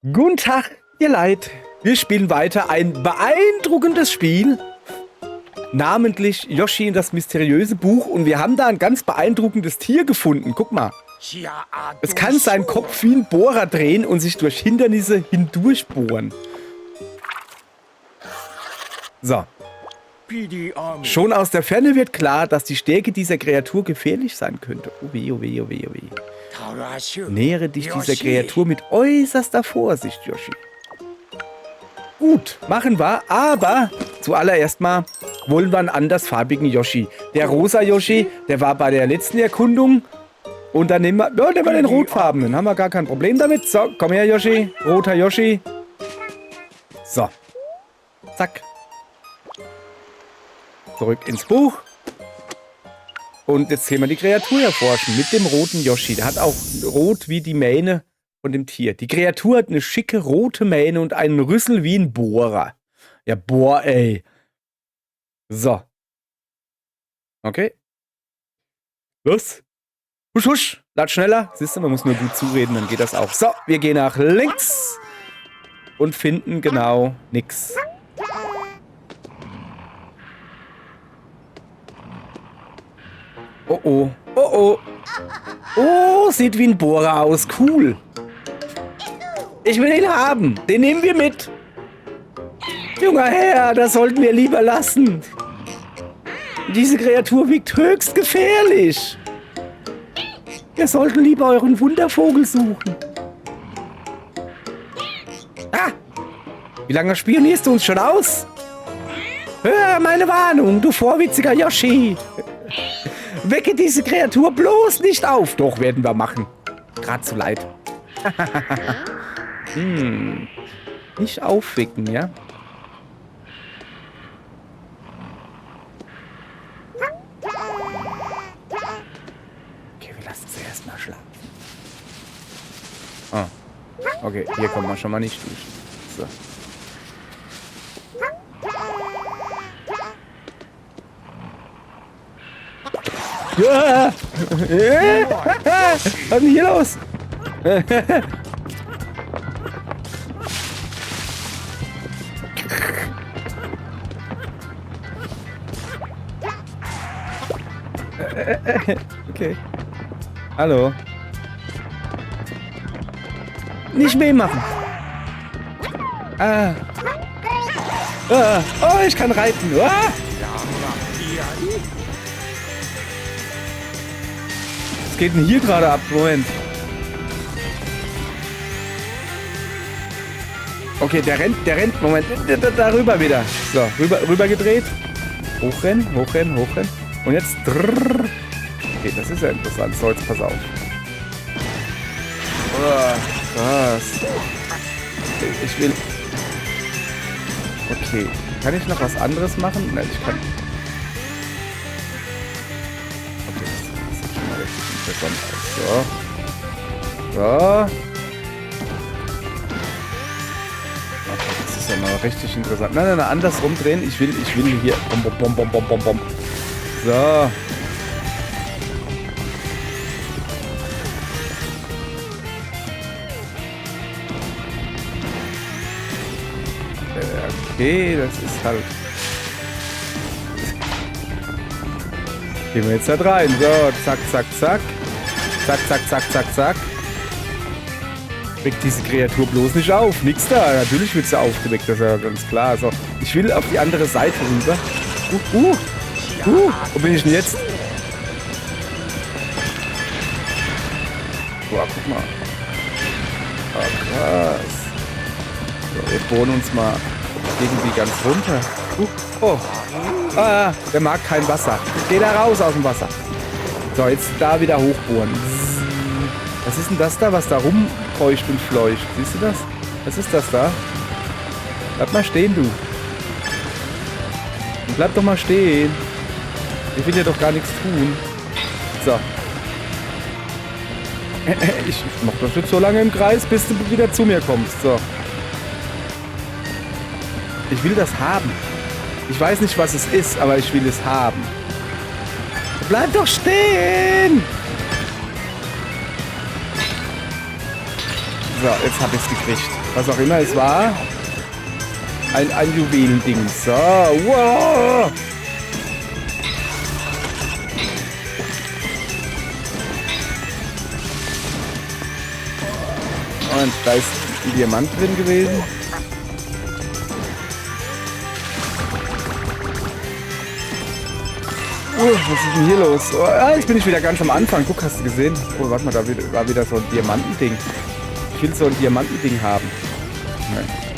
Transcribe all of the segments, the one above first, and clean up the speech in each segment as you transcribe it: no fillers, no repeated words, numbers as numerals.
Guten Tag, ihr Leid. Wir spielen weiter ein beeindruckendes Spiel. Namentlich Yoshi in das mysteriöse Buch. Und wir haben da ein ganz beeindruckendes Tier gefunden. Guck mal. Es kann seinen Kopf wie ein Bohrer drehen und sich durch Hindernisse hindurchbohren. So. Schon aus der Ferne wird klar, dass die Stärke dieser Kreatur gefährlich sein könnte. Oh weh, oh weh, oh weh, oh weh. Nähere dich dieser Kreatur mit äußerster Vorsicht, Yoshi. Gut, machen wir, aber zuallererst mal wollen wir einen andersfarbigen Yoshi. Der rosa Yoshi, der war bei der letzten Erkundung. Und dann nehmen wir den rotfarbenen, haben wir gar kein Problem damit. So, komm her, Yoshi. Roter Yoshi. So. Zack. Zurück ins Buch. Und jetzt gehen wir die Kreatur erforschen mit dem roten Yoshi. Der hat auch rot wie die Mähne von dem Tier. Die Kreatur hat eine schicke rote Mähne und einen Rüssel wie ein Bohrer. Ja, boah, ey. So. Okay. Los. Husch, husch. Lad schneller. Siehst du, man muss nur gut zureden, dann geht das auch. So, wir gehen nach links. Und finden genau nix. Oh oh, oh oh. Oh, sieht wie ein Bohrer aus. Cool. Ich will ihn haben. Den nehmen wir mit. Junger Herr, das sollten wir lieber lassen. Diese Kreatur wirkt höchst gefährlich. Wir sollten lieber euren Wundervogel suchen. Ah! Wie lange spionierst du uns schon aus? Hör meine Warnung, du vorwitziger Yoshi. Wecke diese Kreatur bloß nicht auf. Doch, werden wir machen. Gerade zu leid. Nicht aufwecken, ja? Okay, wir lassen sie erstmal schlafen. Ah. Okay, hier kommen wir schon mal nicht durch. So. Ja! Was ist denn hier los? Okay. Hallo. Nicht weh machen. Ah. Ah. Oh, ich kann reiten. Ah. Was geht denn hier gerade ab? Moment. Okay, der rennt. Moment. Darüber wieder. So, rüber gedreht. Hochrennen, hochrennen, hochrennen. Und jetzt. Okay, das ist ja interessant. So, jetzt pass auf. Was? Ich will. Okay. Kann ich noch was anderes machen? Nein, ich kann. Okay, das sieht schon mal richtig interessant aus. So. So. Okay, das ist ja mal richtig interessant. Nein, andersrum drehen. Ich will hier. Bom. So. Okay, das ist halt. Gehen wir jetzt da rein. So, zack, zack, zack. Zack, zack, zack, zack, zack. Weckt diese Kreatur bloß nicht auf. Nix da. Natürlich wird sie aufgeweckt, das ist ja ganz klar. So, ich will auf die andere Seite rüber. Wo bin ich denn jetzt? Boah, guck mal. Oh, krass. So, wir bohren uns mal irgendwie ganz runter. Oh. Ah, der mag kein Wasser. Geh da raus aus dem Wasser. So, jetzt da wieder hochbohren. Was ist denn das da, was da rumfeucht und fleucht? Siehst du das? Was ist das da? Bleib mal stehen, du. Bleib doch mal stehen. Ich will dir doch gar nichts tun. So. Ich mach das jetzt so lange im Kreis, bis du wieder zu mir kommst. So. Ich will das haben. Ich weiß nicht, was es ist, aber ich will es haben. Bleib doch stehen! So, jetzt habe ich es gekriegt. Was auch immer es war. Ein Juwelen-Ding. So, wow. Und da ist ein Diamant drin gewesen. Was ist denn hier los? Oh, jetzt bin ich wieder ganz am Anfang. Guck, hast du gesehen? Oh, warte mal, da war wieder so ein Diamantending. Ich will so ein Diamantending haben.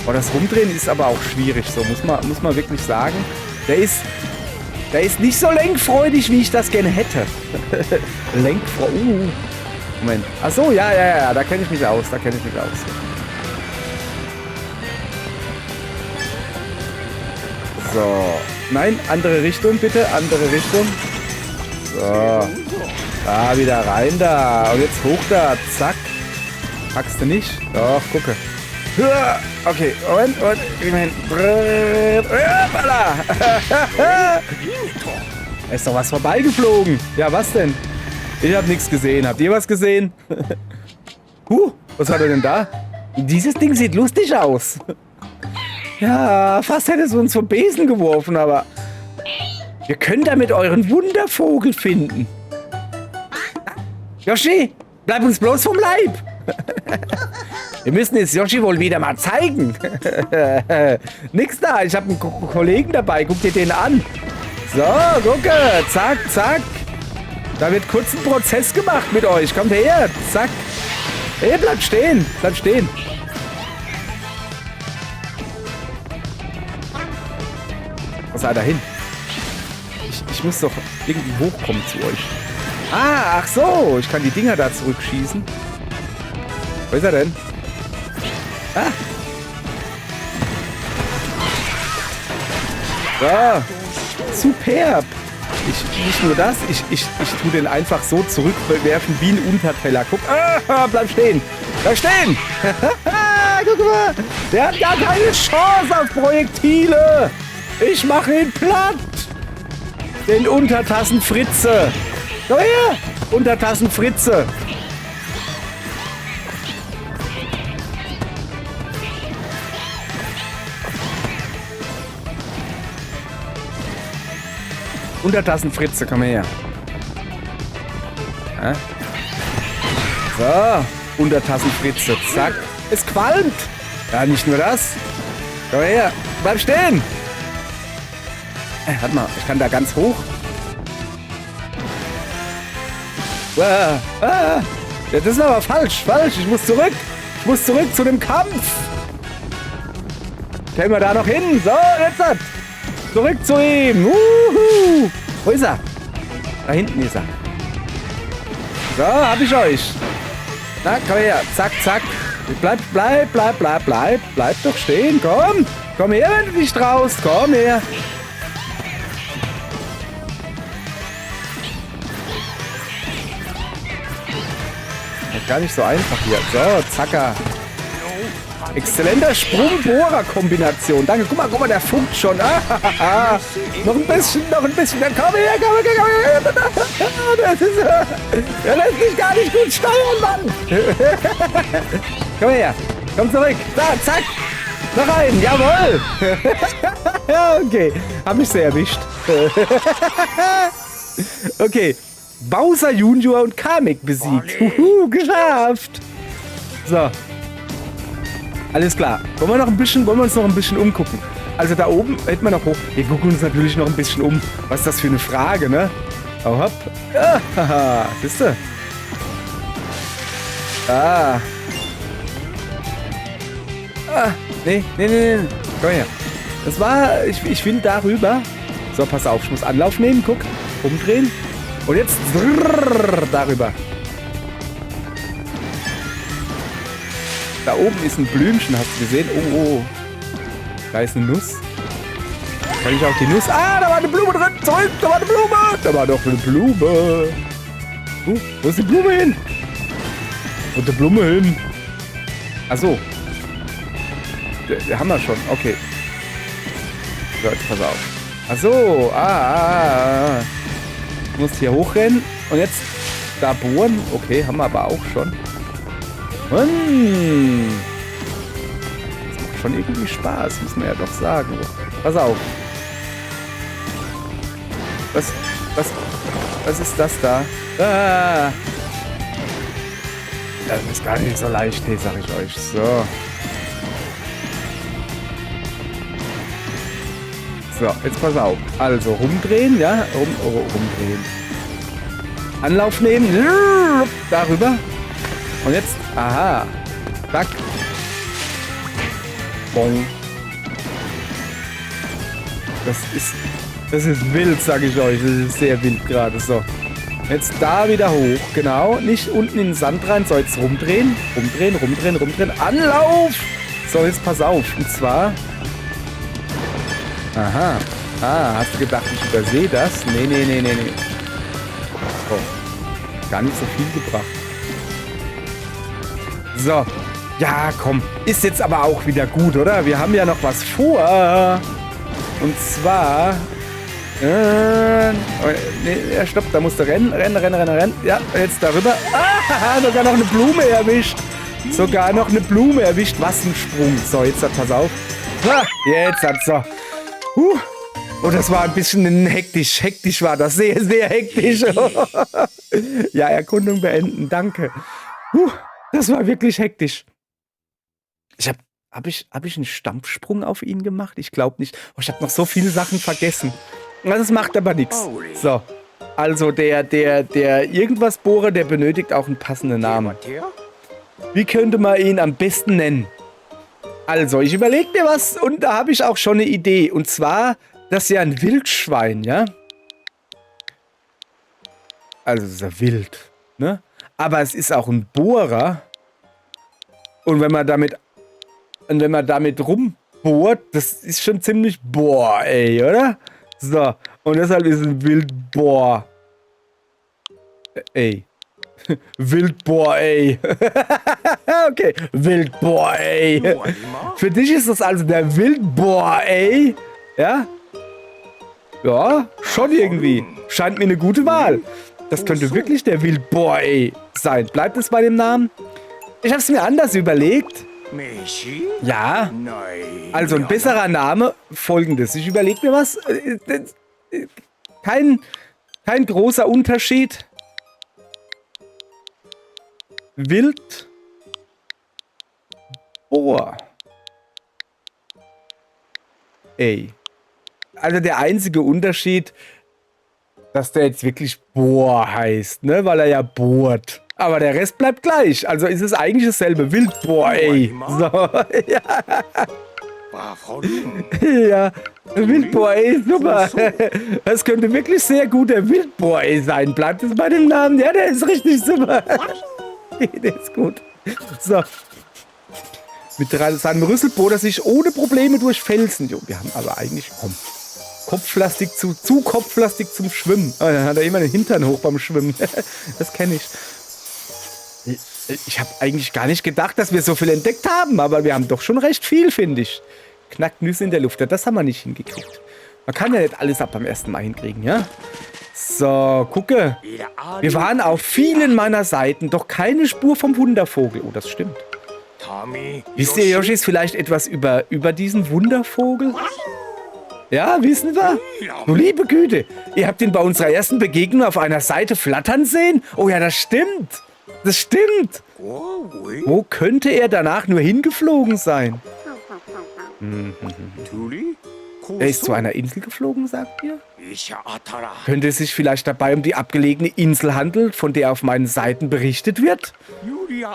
Oh, das Rumdrehen ist aber auch schwierig. So muss man wirklich sagen. Der ist nicht so lenkfreudig, wie ich das gerne hätte. Lenkfreudig. Moment. Ach so, ja, da kenne ich mich aus. So. Nein, andere Richtung bitte. Andere Richtung. So. Da wieder rein da. Und jetzt hoch da. Zack. Packst du nicht? Doch, gucke. Okay. Und. Da ist doch was vorbeigeflogen. Ja, was denn? Ich habe nichts gesehen. Habt ihr was gesehen? Was hat er denn da? Dieses Ding sieht lustig aus. Ja, fast hätte es uns vom Besen geworfen, aber wir können damit euren Wundervogel finden. Yoshi, bleib uns bloß vom Leib. Wir müssen es Yoshi wohl wieder mal zeigen. Nix da, ich habe einen Kollegen dabei, guck dir den an. So, gucke, zack, zack. Da wird kurz ein Prozess gemacht mit euch. Kommt her, zack. Hey, bleib stehen, bleib stehen. Was sei da hin? Ich muss doch irgendwie hochkommen zu euch. Ah, ach so. Ich kann die Dinger da zurückschießen. Wo ist er denn? Ah. So. Superb. Nicht nur das, ich tue den einfach so zurückwerfen wie ein Unterteller. Guck, bleib stehen. Bleib stehen. Guck mal. Der hat gar keine Chance auf Projektile. Ich mache ihn platt! Den Untertassenfritze! Komm her! Untertassenfritze! Untertassenfritze, komm her! So, Untertassenfritze, zack! Es qualmt! Ja, nicht nur das! Komm her! Bleib stehen! Warte mal, ich kann da ganz hoch. Ja, das ist aber falsch. Ich muss zurück. Ich muss zurück zu dem Kampf. Können wir da noch hin? So, jetzt. Zurück zu ihm. Wo ist er? Da hinten ist er. So, hab ich euch. Na, komm her. Zack, zack. Bleib doch stehen. Komm. Komm her, wenn du dich traust. Komm her. Gar nicht so einfach hier. So, zacka. Exzellenter Sprung-Bohrer-Kombination. Danke. Guck mal, der funkt schon. Noch ein bisschen. Dann komm her. Das ist, der lässt mich gar nicht gut steuern, Mann. Komm her. Komm zurück. Da, zack. Noch einen. Jawohl. Okay. Hab mich sehr erwischt. Okay. Bowser Junior und Kamek besiegt. Geschafft. So. Alles klar. Wollen wir uns noch ein bisschen umgucken? Also da oben hätten wir noch hoch. Wir gucken uns natürlich noch ein bisschen um. Was ist das für eine Frage, ne? Oh, hopp. Ja, siehst du? Nee. Komm her. Das war, ich will darüber. So, pass auf. Ich muss Anlauf nehmen. Guck. Umdrehen. Und jetzt darüber. Da oben ist ein Blümchen, hast du gesehen? Oh. Da ist eine Nuss. Kann ich auch die Nuss... Ah, da war eine Blume drin. Zurück, da war eine Blume. Da war doch eine Blume. Wo ist die Blume hin? Wo ist die Blume hin? Ach so. Haben wir schon. Okay. So, jetzt pass auf. Ach so. Du musst hier hochrennen und jetzt da bohren. Okay, haben wir aber auch schon. Das macht schon irgendwie Spaß, muss man ja doch sagen. Pass auf. Was ist das da? Ah. Das ist gar nicht so leicht, hey, sag ich euch. So. So, jetzt pass auf. Also, rumdrehen, ja? Rumdrehen. Anlauf nehmen. Darüber. Und jetzt, aha. Zack. Bong. Das ist wild, sag ich euch. Das ist sehr wild gerade. So. Jetzt da wieder hoch. Genau. Nicht unten in den Sand rein. So, jetzt rumdrehen. Rumdrehen. Anlauf! So, jetzt pass auf. Und zwar... Aha. Ah, hast du gedacht, ich übersehe das? Nee. Oh. Gar nicht so viel gebracht. So. Ja, komm. Ist jetzt aber auch wieder gut, oder? Wir haben ja noch was vor. Und zwar... nee, stopp, da musst du rennen. Ja, jetzt darüber. Ah, sogar noch eine Blume erwischt. Was ein Sprung. So, jetzt pass auf. Ah, jetzt hat so. Oh, das war ein bisschen hektisch. Hektisch war das. Sehr, sehr hektisch. Ja, Erkundung beenden. Danke. Das war wirklich hektisch. Hab ich einen Stampfsprung auf ihn gemacht? Ich glaube nicht. Oh, ich habe noch so viele Sachen vergessen. Das macht aber nichts. So. Also der Irgendwas-Bohrer, der benötigt auch einen passenden Namen. Wie könnte man ihn am besten nennen? Also, ich überlege mir was und da habe ich auch schon eine Idee. Und zwar, das ist ja ein Wildschwein, ja? Also, es ist ja wild, ne? Aber es ist auch ein Bohrer. Und wenn man damit rumbohrt, das ist schon ziemlich boah, ey, oder? So, und deshalb ist es ein Wildbohr. Ey. Wildbohr, ey. Okay, Wildbohr, ey. Für dich ist das also der Wildbohr, ey. Ja? Ja, schon irgendwie. Scheint mir eine gute Wahl. Das könnte wirklich der Wildbohr, ey, sein. Bleibt es bei dem Namen? Ich habe es mir anders überlegt. Ja. Also ein besserer Name, folgendes. Ich überlege mir was. Kein großer Unterschied. Wildbohr. Ey. Also der einzige Unterschied, dass der jetzt wirklich Bohr heißt, ne? Weil er ja bohrt. Aber der Rest bleibt gleich. Also ist es eigentlich dasselbe. Wildbohr, ey. So, ja. Ja, Wildbohr, ey, super. Das könnte wirklich sehr gut der Wildbohr, ey, sein. Bleibt es bei dem Namen? Ja, der ist richtig super. Der ist gut. So. Mit seinem Rüsselboot, das sich ohne Probleme durch Felsen... Jo, wir haben aber eigentlich... Komm. Kopflastig zu kopflastig zum Schwimmen. Oh, dann hat er immer den Hintern hoch beim Schwimmen. Das kenne ich. Ich habe eigentlich gar nicht gedacht, dass wir so viel entdeckt haben, aber wir haben doch schon recht viel, finde ich. Knackt Nüsse in der Luft. Ja, das haben wir nicht hingekriegt. Man kann ja nicht alles ab beim ersten Mal hinkriegen, ja? So, gucke. Wir waren auf vielen meiner Seiten, doch keine Spur vom Wundervogel. Oh, das stimmt. Wisst ihr, Yoshis, vielleicht etwas über diesen Wundervogel? Ja, wissen wir? Du liebe Güte, ihr habt ihn bei unserer ersten Begegnung auf einer Seite flattern sehen? Oh ja, das stimmt. Das stimmt. Wo könnte er danach nur hingeflogen sein? Er ist zu einer Insel geflogen, sagt ihr? Könnte es sich vielleicht dabei um die abgelegene Insel handeln, von der auf meinen Seiten berichtet wird?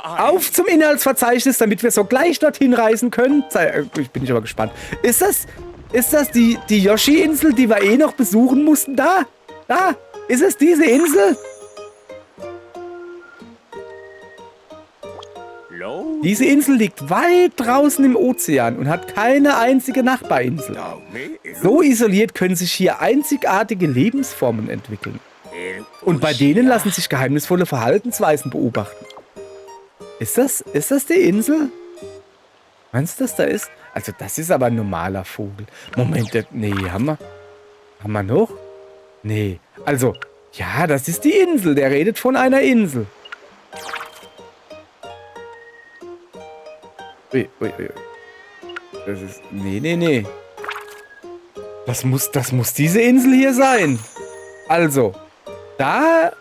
Auf zum Inhaltsverzeichnis, damit wir sogleich dorthin reisen können. Ich bin aber gespannt. Ist das die Yoshi-Insel, die wir eh noch besuchen mussten? Da? Ist es diese Insel? Diese Insel liegt weit draußen im Ozean und hat keine einzige Nachbarinsel. So isoliert können sich hier einzigartige Lebensformen entwickeln. Und bei denen lassen sich geheimnisvolle Verhaltensweisen beobachten. Ist das die Insel? Meinst du, das da ist? Also das ist aber ein normaler Vogel. Moment, nee, haben wir noch? Nee, also, ja, das ist die Insel. Der redet von einer Insel. Ui, ui, ui. Das ist... Nee. Das muss diese Insel hier sein. Also, da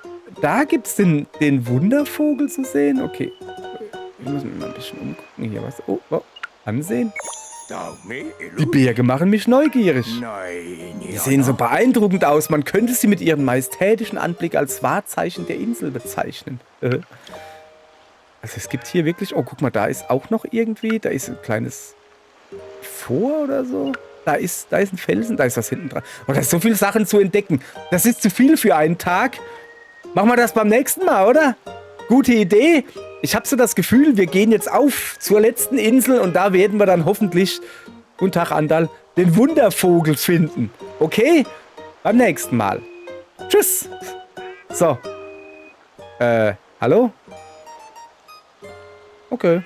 gibt's den Wundervogel zu sehen. Okay. Wir müssen mal ein bisschen umgucken hier. Was? Oh, ansehen. Die Berge machen mich neugierig. Die sehen so beeindruckend aus. Man könnte sie mit ihrem majestätischen Anblick als Wahrzeichen der Insel bezeichnen. Also es gibt hier wirklich... Oh, guck mal, da ist auch noch irgendwie... Da ist ein kleines Vor oder so. Da ist ein Felsen, da ist was hinten dran. Oh, da ist so viele Sachen zu entdecken. Das ist zu viel für einen Tag. Machen wir das beim nächsten Mal, oder? Gute Idee. Ich habe so das Gefühl, wir gehen jetzt auf zur letzten Insel und da werden wir dann hoffentlich, guten Tag Andal, den Wundervogel finden. Okay? Beim nächsten Mal. Tschüss. So. Hallo? Okay.